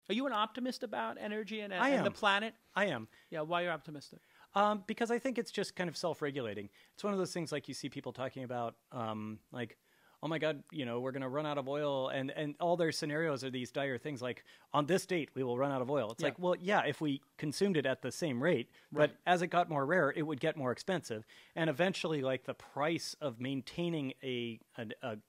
Are you an optimist about energy and I am. the planet? I am. Yeah, why you're optimistic? Because I think it's just kind of self-regulating. It's one of those things like you see people talking about, like, oh my God, we're going to run out of oil. And all their scenarios are these dire things like, on this date, we will run out of oil. It's like, well, yeah, if we consumed it at the same rate, but as it got more rare, it would get more expensive. And eventually, like, the price of maintaining a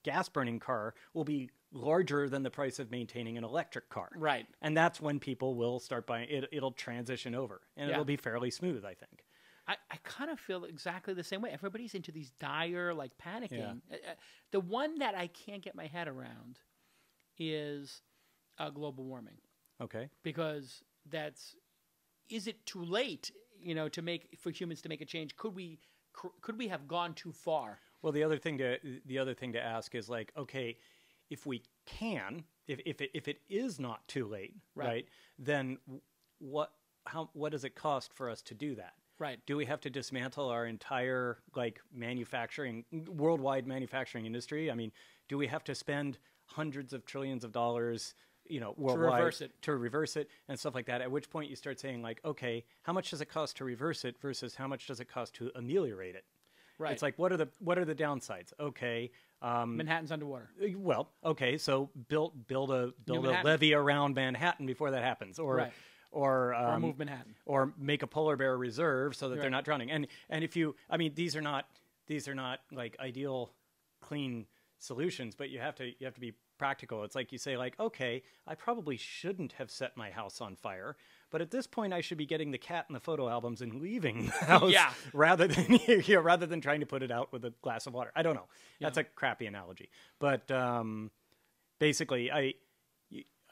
gas-burning car will be larger than the price of maintaining an electric car. Right. And that's when people will start buying it. It'll transition over, and it'll be fairly smooth, I think. I kind of feel exactly the same way. Everybody's into these dire, like, panicking. The one that I can't get my head around is global warming. Okay. Because is it too late, for humans to make a change? Could we have gone too far? Well, the other thing to ask is, like, okay, if we can, if it is not too late, right? Then what does it cost for us to do that? Right. Do we have to dismantle our entire, like, worldwide manufacturing industry? I mean, do we have to spend hundreds of trillions of dollars, worldwide to reverse it and stuff like that? At which point you start saying, like, okay, how much does it cost to reverse it versus how much does it cost to ameliorate it? Right. It's like, what are the downsides? Okay. Manhattan's underwater. Well, okay, so build a Manhattan. levee around Manhattan before that happens, or move Manhattan, or make a polar bear reserve so that they're not drowning. And if these are not like ideal, clean solutions, but you have to be practical. It's like you say, like, okay, I probably shouldn't have set my house on fire, but at this point I should be getting the cat in the photo albums and leaving the house rather than trying to put it out with a glass of water. I don't know. That's a crappy analogy, but basically,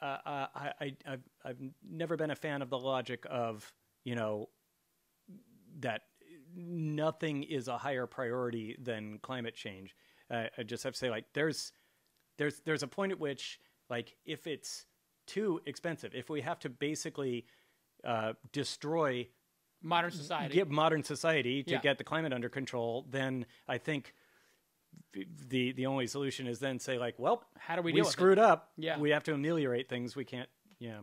I've never been a fan of the logic of, that nothing is a higher priority than climate change. I just have to say, like, there's a point at which, like, if it's too expensive, if we have to basically destroy modern society to get the climate under control, then I think the only solution is then say, like, well, how do we screwed up. Yeah. We have to ameliorate things. We can't. Yeah.